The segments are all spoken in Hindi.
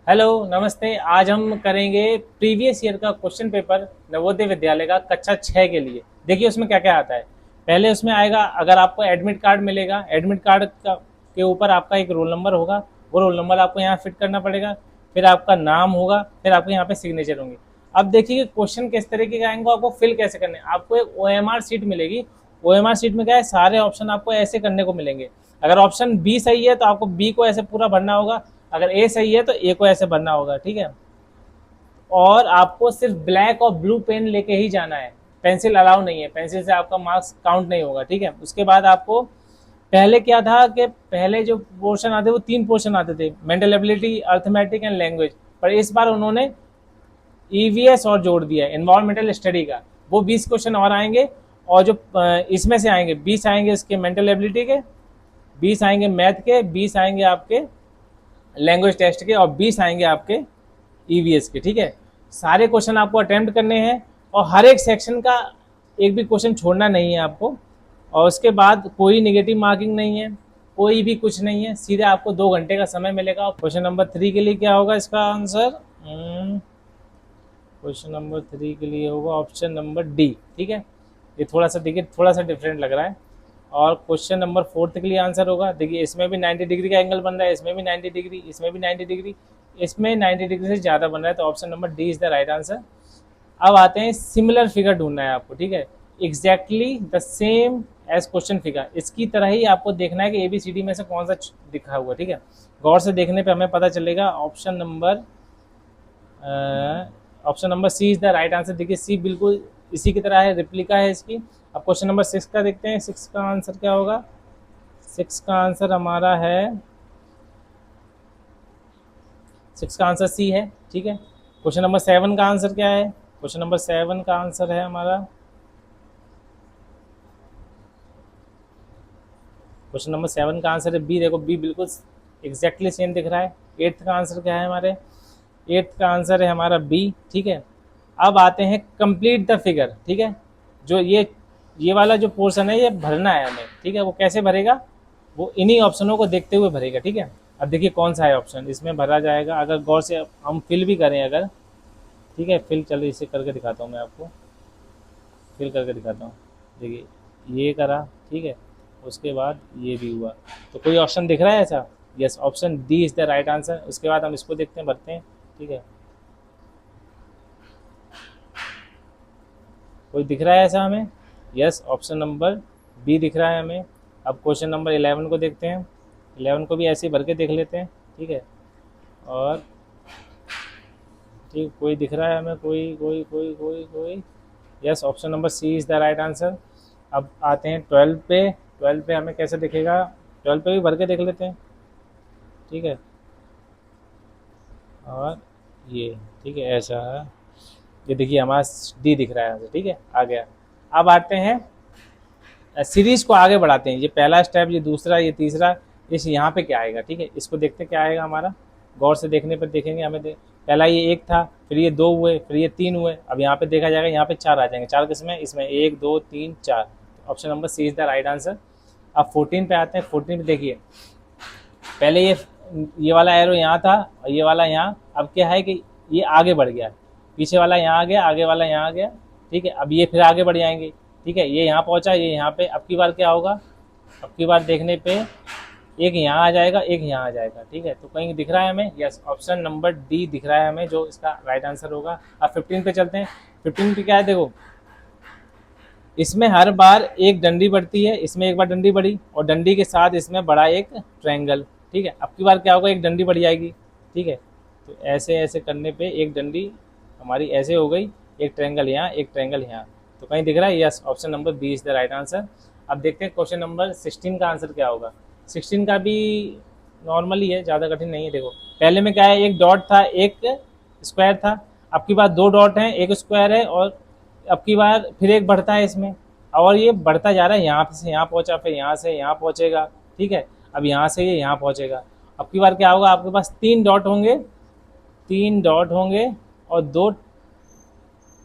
हेलो नमस्ते। आज हम करेंगे प्रीवियस ईयर का क्वेश्चन पेपर नवोदय विद्यालय का कक्षा 6 के लिए। देखिए उसमें क्या क्या आता है। पहले उसमें आएगा, अगर आपको एडमिट कार्ड मिलेगा, एडमिट कार्ड का के ऊपर आपका एक रोल नंबर होगा। वो रोल नंबर आपको यहाँ फिट करना पड़ेगा। फिर आपका नाम होगा, फिर आपको यहाँ पे सिग्नेचर होंगे। अब देखिए कि क्वेश्चन किस तरीके के आएंगे, आपको फिल कैसे करने हैं। आपको एक OMR सीट मिलेगी। OMR सीट में क्या है, सारे ऑप्शन आपको ऐसे करने को मिलेंगे। अगर ऑप्शन बी सही है तो आपको बी को ऐसे पूरा भरना होगा, अगर ए सही है तो ए को ऐसे भरना होगा, ठीक है। और आपको सिर्फ ब्लैक और ब्लू पेन लेके ही जाना है, पेंसिल अलाउ नहीं है, पेंसिल से आपका मार्क्स काउंट नहीं होगा, ठीक है। उसके बाद आपको पहले क्या था कि पहले जो पोर्शन आते वो 3 पोर्शन आते थे, mental ability, arithmetic and language. पर इस बार उन्होंने EVS और जोड़ दिया है, इन्वायरमेंटल स्टडी का। वो 20 क्वेश्चन और आएंगे। और जो इसमें से आएंगे 20 आएंगे इसके मेंटल एबिलिटी के, 20 आएंगे मैथ के, 20 आएंगे आपके लैंग्वेज टेस्ट के, और 20 आएंगे आपके EVS के, ठीक है। सारे क्वेश्चन आपको अटेम्प्ट करने हैं और हर एक सेक्शन का एक भी क्वेश्चन छोड़ना नहीं है आपको। और उसके बाद कोई नेगेटिव मार्किंग नहीं है, कोई भी कुछ नहीं है, सीधे आपको 2 घंटे का समय मिलेगा। क्वेश्चन नंबर 3 के लिए क्या होगा इसका आंसर? क्वेश्चन नंबर 3 के लिए होगा ऑप्शन नंबर डी, ठीक है। ये थोड़ा सा देखिए, थोड़ा सा डिफरेंट लग रहा है। और क्वेश्चन नंबर 4 के लिए आंसर होगा, देखिए इसमें भी 90 डिग्री का एंगल बन रहा है, इसमें भी 90 डिग्री, इसमें भी 90 डिग्री, इसमें 90 डिग्री से ज़्यादा बन रहा है, तो option number D is the right answer. अब आते हैं, सिमिलर फिगर ढूंढना है आपको, ठीक है। Exactly the same as question figure, इसकी तरह ही आपको देखना है कि ABCD में से कौन सा दिखा हुआ, ठीक है। गौर से देखने पे हमें पता चलेगा option number C is the right answer. देखिए सी बिल्कुल इसी की तरह है, रिप्लिका है इसकी। अब क्वेश्चन नंबर 6 का देखते हैं, 6 का आंसर क्या होगा। 6 का आंसर हमारा है, 6 का आंसर सी है, ठीक है। क्वेश्चन नंबर 7 का आंसर क्या है? क्वेश्चन नंबर 7 का आंसर है हमारा, क्वेश्चन नंबर 7 का आंसर है बी। देखो बी बिल्कुल एग्जैक्टली सेम दिख रहा है। 8th का आंसर क्या है हमारे? 8th का आंसर है हमारा बी, ठीक है। अब आते हैं कंप्लीट द फिगर, ठीक है। जो ये वाला जो पोर्शन है ये भरना है हमें, ठीक है। वो कैसे भरेगा, वो इन्हीं ऑप्शनों को देखते हुए भरेगा, ठीक है। अब देखिए कौन सा है ऑप्शन इसमें भरा जाएगा, अगर गौर से हम फिल भी करें अगर, ठीक है। फिल चलो इसे करके दिखाता हूँ मैं आपको, फिल करके दिखाता हूँ। देखिए ये करा, ठीक है। उसके बाद ये भी हुआ, तो कोई ऑप्शन दिख रहा है ऐसा? Yes, option D is the right answer. उसके बाद हम इसको देखते हैं, भरते हैं, ठीक है। कोई दिख रहा है ऐसा हमें? यस, ऑप्शन नंबर बी दिख रहा है हमें। अब क्वेश्चन नंबर 11 को देखते हैं, 11 को भी ऐसे ही भर के देख लेते हैं, ठीक है। और ठीक, कोई दिख रहा है हमें? कोई कोई कोई कोई कोई yes, option number C is the right answer. अब आते हैं 12 पे। 12 पे हमें कैसे दिखेगा? 12 पे भी भर के देख लेते हैं, ठीक है। और ये, ठीक है, ऐसा है। ये देखिए हमारा डी दिख रहा है, ठीक है, आ गया। अब आते हैं सीरीज को आगे बढ़ाते हैं। ये पहला स्टेप, ये दूसरा, ये तीसरा, इस यहाँ पे क्या आएगा, ठीक है। इसको देखते हैं क्या आएगा हमारा। गौर से देखने पर देखेंगे हमें पहला ये 1 था, फिर ये 2 हुए, फिर ये 3 हुए। अब यहाँ पे देखा जाएगा, यहाँ पे 4 आ जाएंगे। 4 किसमें? इसमें 1 2 3 4। Option number C is the right answer. अब 14 पे आते हैं। 14 पे देखिए, पहले ये वाला एरो यहाँ था और ये वाला यहाँ। अब क्या है कि ये आगे बढ़ गया, पीछे वाला यहाँ आ गया, आगे वाला यहाँ आ गया, ठीक है। अब ये फिर आगे बढ़ जाएंगे, ठीक है। ये यहाँ पहुँचा, ये यहाँ पे। अब की बार क्या होगा? अब की बार देखने पे एक यहाँ आ जाएगा, एक यहाँ आ जाएगा, ठीक है। तो कहीं दिख रहा है हमें? यस, ऑप्शन नंबर डी दिख रहा है हमें, जो इसका राइट आंसर होगा। अब 15 पे चलते हैं। 15 पे क्या है, देखो इसमें हर बार एक डंडी बढ़ती है, इसमें एक बार डंडी बढ़ी और डंडी के साथ इसमें बड़ा एक ट्रायंगल, ठीक है। अब की बार क्या होगा? एक डंडी बढ़ जाएगी, ठीक है। तो ऐसे ऐसे करने पे एक डंडी हमारी ऐसे हो गई, एक ट्रायंगल यहाँ, एक ट्रायंगल यहाँ। तो कहीं दिख रहा है? Yes, option number B is the right answer. अब देखते हैं क्वेश्चन नंबर 16 का आंसर क्या होगा। 16 का भी नॉर्मली है, ज़्यादा कठिन नहीं है। देखो पहले में क्या है, एक डॉट था, एक स्क्वायर था। अब की बार 2 डॉट हैं, एक स्क्वायर है, और अब की बार फिर एक बढ़ता है इसमें, और ये बढ़ता जा रहा है, यहाँ से यहाँ पहुँचा, फिर यहाँ से यहाँ पहुँचेगा, ठीक है। अब यहाँ से ये यहाँ पहुँचेगा। अब की बार क्या होगा, आपके पास 3 डॉट होंगे, 3 डॉट होंगे और 2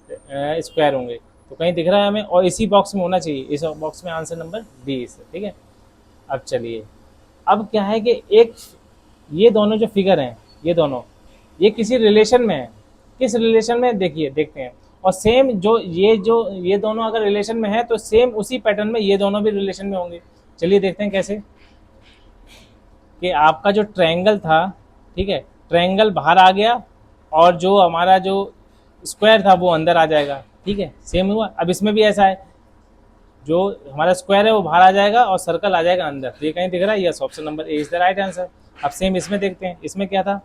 स्क्वायर होंगे। तो कहीं दिख रहा है हमें? और इसी बॉक्स में होना चाहिए, इस बॉक्स में आंसर नंबर बी इससे, ठीक है। अब चलिए, अब क्या है कि एक ये दोनों जो फिगर हैं, ये दोनों, ये किसी रिलेशन में है, किस रिलेशन में देखिए देखते हैं। और सेम जो ये दोनों अगर रिलेशन में है तो सेम उसी पैटर्न में ये दोनों भी रिलेशन में होंगे। चलिए देखते हैं कैसे, कि आपका जो ट्रायंगल था, ठीक है, ट्रायंगल बाहर आ गया और जो हमारा जो स्क्वायर था वो अंदर आ जाएगा, ठीक है, सेम हुआ। अब इसमें भी ऐसा है, जो हमारा स्क्वायर है वो बाहर आ जाएगा और सर्कल आ जाएगा अंदर। तो ये कहीं दिख रहा है? Yes, option number A is the right answer. अब सेम इसमें देखते हैं, इसमें क्या था,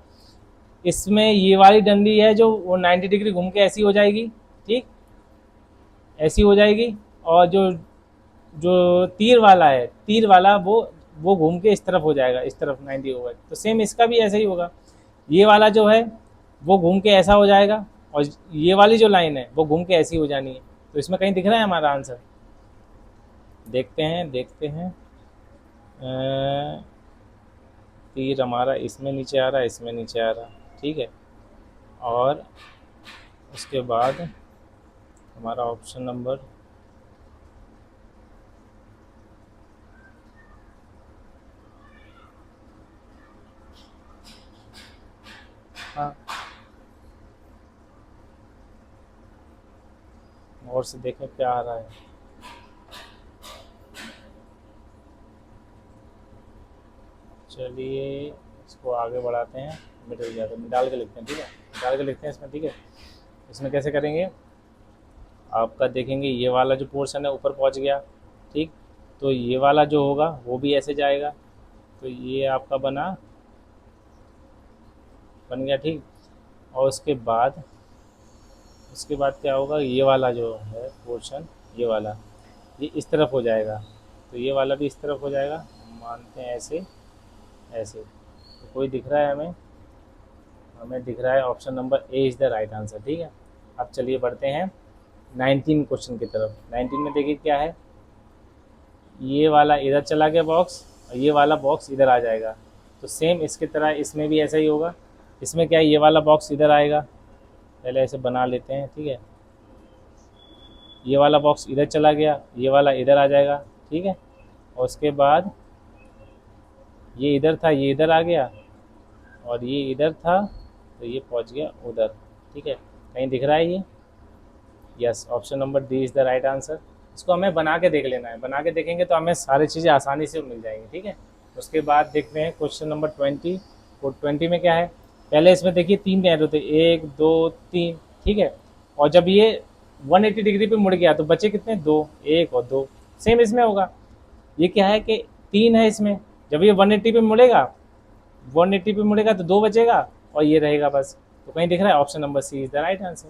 इसमें ये वाली डंडी है जो वो 90 डिग्री घूम के ऐसी हो जाएगी, ठीक, ऐसी हो जाएगी। और जो जो तीर वाला है, तीर वाला वो घूम के इस तरफ हो जाएगा, इस तरफ 90 होगा। तो सेम इसका भी ऐसा ही होगा, ये वाला जो है वो घूम के ऐसा हो जाएगा और ये वाली जो लाइन है वो घूम के ऐसी हो जानी है। तो इसमें कहीं दिख रहा है हमारा आंसर? देखते हैं देखते हैं। तीर हमारा इसमें नीचे आ रहा है, इसमें नीचे आ रहा है, ठीक है। और उसके बाद हमारा ऑप्शन नंबर हाँ, और से देखें क्या आ रहा है। चलिए इसको आगे बढ़ाते हैं, मिडिल जाते हैं, डाल के लिखते हैं, ठीक है, डाल के लिखते हैं इसमें, ठीक है। इसमें कैसे करेंगे, आपका देखेंगे ये वाला जो पोर्शन है ऊपर पहुंच गया, ठीक, तो ये वाला जो होगा वो भी ऐसे जाएगा। तो ये आपका बन गया, ठीक। और उसके बाद क्या होगा, ये वाला जो है पोर्शन, ये वाला ये इस तरफ हो जाएगा, तो ये वाला भी इस तरफ हो जाएगा, मानते हैं ऐसे ऐसे। तो कोई दिख रहा है हमें? हमें दिख रहा है option number A is the right answer, ठीक है। अब चलिए बढ़ते हैं 19 क्वेश्चन की तरफ। 19 में देखिए क्या है, ये वाला इधर चला गया बॉक्स और ये वाला बॉक्स इधर आ जाएगा। तो सेम इसकी तरह इसमें भी ऐसा ही होगा। इसमें क्या है, ये वाला बॉक्स इधर आएगा, पहले ऐसे बना लेते हैं, ठीक है। ये वाला बॉक्स इधर चला गया, ये वाला इधर आ जाएगा, ठीक है। और उसके बाद ये इधर था, ये इधर आ गया, और ये इधर था तो ये पहुंच गया उधर, ठीक है। कहीं दिख रहा है ये? Yes, option number D is the right answer. इसको हमें बना के देख लेना है, बना के देखेंगे तो हमें सारी चीज़ें आसानी से मिल जाएंगी, ठीक है। उसके बाद देखते हैं क्वेश्चन नंबर 20। और 20 में क्या है, पहले इसमें देखिए 3 एरो थे, 1 2 3, ठीक है। और जब ये 180 डिग्री पे मुड़ गया तो बचे कितने, 2, 1 और 2। सेम इसमें होगा, ये क्या है कि 3 है इसमें, जब ये 180 पे मुड़ेगा, 180 पे मुड़ेगा तो 2 बचेगा और ये रहेगा बस। तो कहीं दिख रहा है? Option number C is the right answer.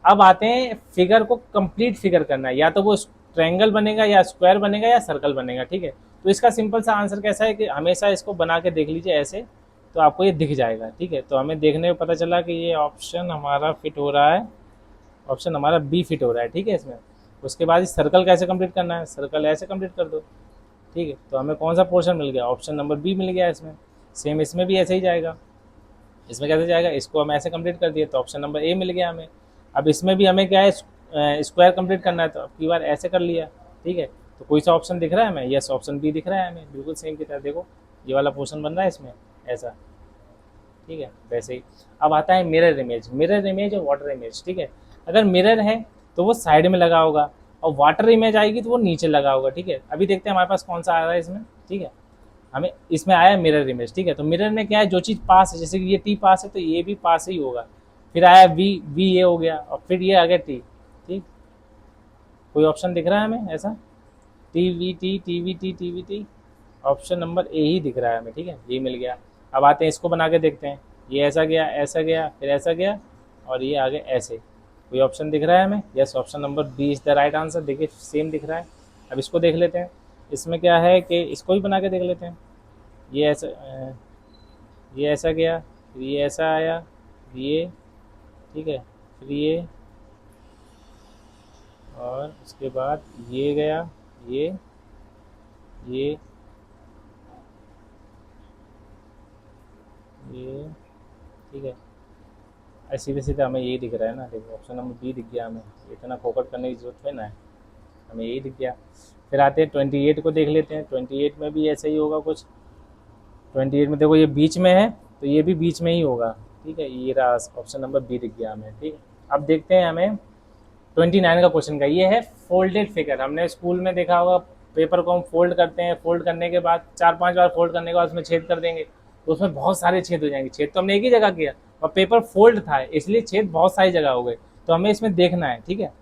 अब आते हैं फिगर को कंप्लीट फिगर करना है, या तो वो ट्रायंगल बनेगा या स्क्वायर बनेगा या सर्कल बनेगा, ठीक है। तो इसका सिंपल सा आंसर कैसा है कि हमेशा इसको बना के देख लीजिए ऐसे, तो आपको ये दिख जाएगा, ठीक है। तो हमें देखने में पता चला कि ये ऑप्शन हमारा फिट हो रहा है, ऑप्शन हमारा बी फिट हो रहा है, ठीक है इसमें। उसके बाद इस सर्कल कैसे कंप्लीट करना है, सर्कल ऐसे कंप्लीट कर दो, ठीक है। तो हमें कौन सा पोर्शन मिल गया, ऑप्शन नंबर बी मिल गया इसमें। सेम इसमें भी ऐसे ही जाएगा, इसमें कैसे जाएगा, इसको हम ऐसे कंप्लीट कर दिए तो ऑप्शन नंबर ए मिल गया हमें। अब इसमें भी हमें क्या है, स्क्वायर कंप्लीट करना है, तो अब की बार ऐसे कर लिया, ठीक है। तो कोई सा ऑप्शन दिख रहा है हमें? यस, ऑप्शन बी दिख रहा है हमें, बिल्कुल सेम की तरह। देखो ये वाला पोर्शन बन रहा है इसमें ऐसा, ठीक है, वैसे ही। अब आता है मिरर इमेज, मिरर इमेज और वाटर इमेज, ठीक है। अगर मिरर है तो वो साइड में लगा होगा, और वाटर इमेज आएगी तो वो नीचे लगा होगा, ठीक है। अभी देखते हैं हमारे पास कौन सा आ रहा है इसमें, ठीक है। हमें इसमें आया मिरर इमेज, ठीक है। तो मिरर में क्या है, जो चीज़ पास है, जैसे कि ये टी पास है तो ये भी पास ही होगा। फिर आया वी, वी ये हो गया, और फिर ये आ गया टी, ठीक। कोई ऑप्शन दिख रहा है हमें ऐसा? T V T, T V T, T V T, option number A ही दिख रहा है हमें, ठीक है, ये मिल गया। अब आते हैं इसको बना के देखते हैं, ये ऐसा गया, ऐसा गया, फिर ऐसा गया, और ये आगे ऐसे। कोई ऑप्शन दिख रहा है हमें? Yes, option number B is the right answer. देखिए सेम दिख रहा है। अब इसको देख लेते हैं, इसमें क्या है कि इसको भी बना के देख लेते हैं। ये ऐसा गया, फिर ये ऐसा आया, फिर ये, ठीक है, फिर ये, और उसके बाद ये गया, ये ये, ठीक है। सीधे सीधे हमें यही दिख रहा है ना, देखो ऑप्शन नंबर बी दिख गया हमें, इतना फोकस करने की जरूरत है ना है, हमें यही दिख गया। फिर आते हैं 28 को देख लेते हैं। 28 में भी ऐसा ही होगा कुछ। 28 में देखो ये बीच में है तो ये भी बीच में ही होगा, ठीक है, ये रहा ऑप्शन नंबर बी दिख गया हमें। ठीक है, अब देखते हैं हमें 29 का क्वेश्चन का। ये है फोल्डेड फिगर। हमने स्कूल में देखा होगा, पेपर को हम फोल्ड करते हैं, फोल्ड करने के बाद 4-5 बार फोल्ड करने के बाद उसमें छेद कर देंगे, तो उसमें बहुत सारे छेद हो जाएंगे। छेद तो हमने एक ही जगह किया और पेपर फोल्ड था, इसलिए छेद बहुत सारी जगह हो गए। तो हमें इसमें देखना है। ठीक है,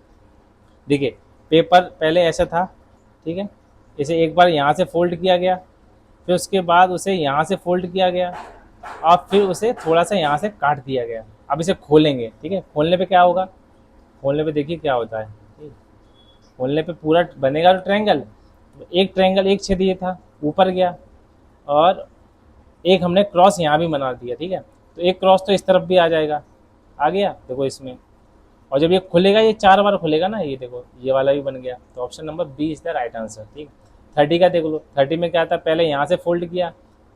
देखिए पेपर पहले ऐसा था, ठीक है, इसे एक बार यहाँ से फोल्ड किया गया, फिर उसके बाद उसे यहाँ से फोल्ड किया गया और फिर उसे थोड़ा सा यहाँ से काट दिया गया। अब इसे खोलेंगे। ठीक है, खोलने पे क्या होगा, खोलने पे देखिए क्या होता है। ठीक, खोलने पे पूरा बनेगा तो ट्रायंगल, एक ट्रायंगल, एक छेद ये था ऊपर गया और एक हमने क्रॉस यहाँ भी बना दिया। ठीक है, तो एक क्रॉस तो इस तरफ भी आ जाएगा, आ गया देखो इसमें। और जब ये खुलेगा, ये 4 बार खुलेगा ना, ये देखो ये वाला भी बन गया। तो option number B is the right answer. ठीक, 30 का देख लो, 30 में क्या था, पहले यहाँ से फोल्ड किया,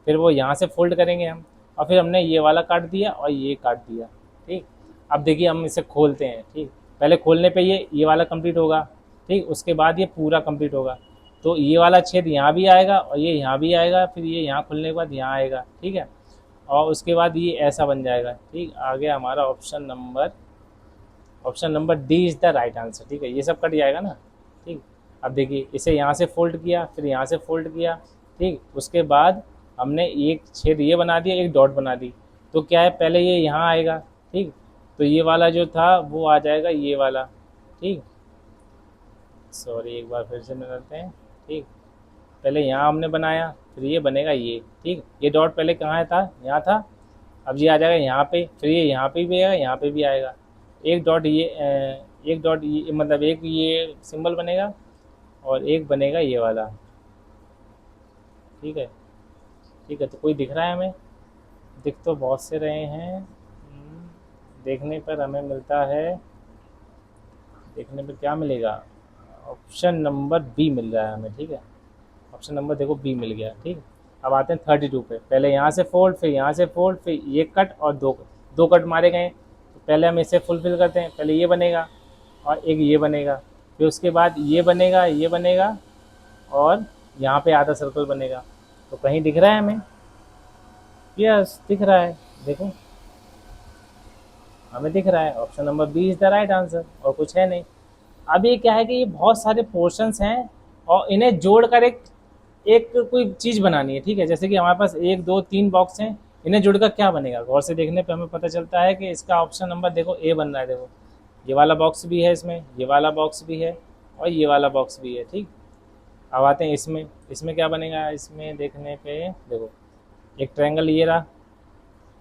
फिर वो यहाँ से फोल्ड करेंगे हम, और फिर हमने ये वाला काट दिया और ये काट दिया। ठीक, अब देखिए हम इसे खोलते हैं। ठीक, पहले खोलने पे ये वाला कंप्लीट होगा, ठीक, उसके बाद ये पूरा कंप्लीट होगा। तो ये वाला छेद यहाँ भी आएगा और ये यहाँ भी आएगा, फिर ये यहाँ खुलने के बाद यहाँ आएगा। ठीक है, और उसके बाद ये ऐसा बन जाएगा। ठीक, आ गया हमारा option number D is the right answer. ठीक है, ये सब कट जाएगा ना। ठीक, अब देखिए इसे यहाँ से फोल्ड किया, फिर यहाँ से फोल्ड किया, ठीक, उसके बाद हमने एक छेद ये बना दिया, एक डॉट बना दी। तो क्या है, पहले ये यहाँ आएगा, ठीक, तो ये वाला जो था वो आ जाएगा ये वाला। ठीक, सॉरी एक बार फिर से मिलाते हैं। ठीक, पहले यहाँ हमने बनाया, फिर ये बनेगा ये। ठीक, ये डॉट पहले कहाँ था, यहाँ था, अब ये आ जाएगा यहाँ पे, फिर ये यहाँ पे भी आएगा, यहाँ पे भी आएगा। एक डॉट ये एक डॉट ये, मतलब एक ये सिंबल बनेगा और एक बनेगा ये वाला। ठीक है, ठीक है, तो कोई दिख रहा है हमें, दिख तो बहुत से रहे हैं। देखने पर हमें मिलता है, देखने पर क्या मिलेगा, ऑप्शन नंबर बी मिल रहा है हमें। ठीक है, ऑप्शन नंबर देखो बी मिल गया। ठीक, अब आते हैं 32 पे। पहले यहाँ से फोल्ड, फिर यहाँ से फोल्ड, फिर ये कट और दो कट मारे गए। तो पहले हम इसे फुलफिल करते हैं, पहले ये बनेगा और एक ये बनेगा, फिर उसके बाद ये बनेगा और यहाँ पे आधा सर्कल बनेगा। तो कहीं दिख रहा है हमें, यस दिख रहा है, देखो हमें दिख रहा है। Option number B is the right answer, और कुछ है नहीं। अब ये क्या है कि ये बहुत सारे पोर्शंस हैं और इन्हें जोड़कर एक एक कोई चीज़ बनानी है। ठीक है, जैसे कि हमारे पास 1 2 3 बॉक्स हैं, इन्हें जोड़कर क्या बनेगा, गौर से देखने पे हमें पता चलता है कि इसका ऑप्शन नंबर देखो ए बन रहा है। देखो ये वाला बॉक्स भी है इसमें, ये वाला बॉक्स भी है और ये वाला बॉक्स भी है। ठीक, अब आते हैं इसमें, इसमें क्या बनेगा, इसमें देखने पे देखो एक ट्रायंगल ये रहा,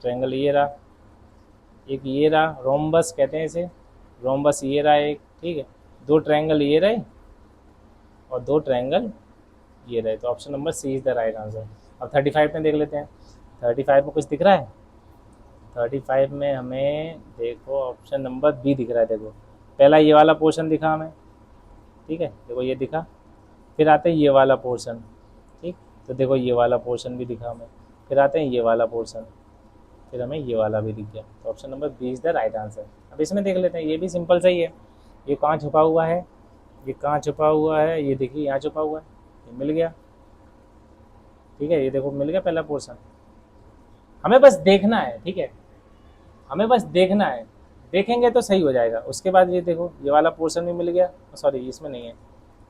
ट्रायंगल ये रहा, एक ये रहा, रोम्बस कहते हैं इसे, रोम्बस ये रहा एक। ठीक है, 2 ट्रायंगल ये रहे और 2 ट्रायंगल ये रहे। तो option number C is the right answer. अब 35 में देख लेते हैं, 35 में कुछ दिख रहा है। 35 में हमें देखो ऑप्शन नंबर बी दिख रहा है। देखो पहला ये वाला पोर्शन दिखा हमें, ठीक है, देखो ये दिखा, फिर आते हैं ये वाला पोर्शन। ठीक, तो देखो ये वाला पोर्शन भी दिखा हमें, फिर आते हैं ये वाला पोर्शन, फिर हमें ये वाला भी दिख गया। तो option number B is the right answer. अब इसमें देख लेते हैं, ये भी सिंपल सही है। ये कहाँ छुपा हुआ है, ये कहाँ छुपा हुआ है, ये देखिए यहाँ छुपा हुआ है, ये मिल गया। ठीक है, ये देखो मिल गया पहला पोर्शन। हमें बस देखना है। ठीक है, हमें बस देखना है, देखेंगे तो सही हो जाएगा। उसके बाद ये देखो ये वाला पोर्शन भी मिल गया, सॉरी इसमें नहीं है,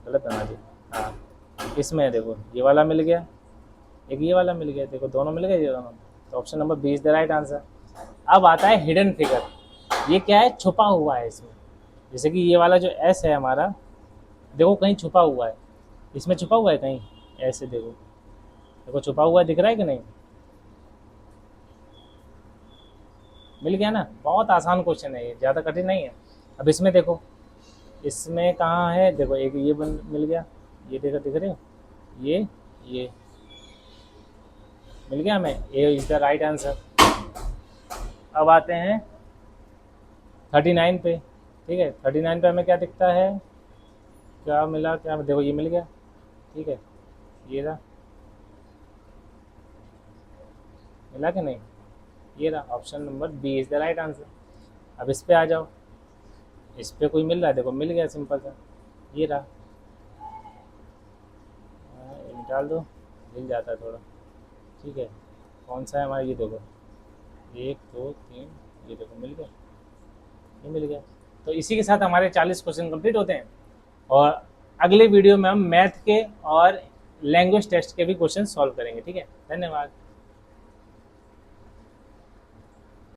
गलत बना दी, हाँ इसमें है, देखो ये वाला मिल गया, एक ये वाला मिल गया, देखो दोनों मिल गए ये दोनों। तो option number B is the right answer. अब आता है हिडन फिगर। ये क्या है, छुपा हुआ है इसमें। जैसे कि ये वाला जो एस है हमारा, देखो कहीं छुपा हुआ है, इसमें छुपा हुआ है कहीं, ऐसे देखो, देखो छुपा हुआ है, दिख रहा है कि नहीं, मिल गया ना। बहुत आसान क्वेश्चन है ये, ज़्यादा कठिन नहीं है। अब इसमें देखो, इसमें कहाँ है, देखो एक ये मिल गया, ये देखो दिख रहे हो, ये मिल गया हमें, A is the right answer. अब आते हैं 39 पे। ठीक है, 39 पे हमें क्या दिखता है, क्या मिला, क्या देखो ये मिल गया। ठीक है, ये रहा, मिला कि नहीं, ये रहा। Option number B is the right answer. अब इस पे आ जाओ, इस पे कोई मिल रहा है, देखो मिल गया सिंपल सा, ये रहा। ये निकाल दो, मिल जाता है थोड़ा। ठीक है, कौन सा है हमारा, ये देखो 1 2 3, ये देखो मिल गया, ये मिल गया। तो इसी के साथ हमारे 40 क्वेश्चन कंप्लीट होते हैं। और अगले वीडियो में हम मैथ के और लैंग्वेज टेस्ट के भी क्वेश्चन सॉल्व करेंगे। ठीक है, धन्यवाद।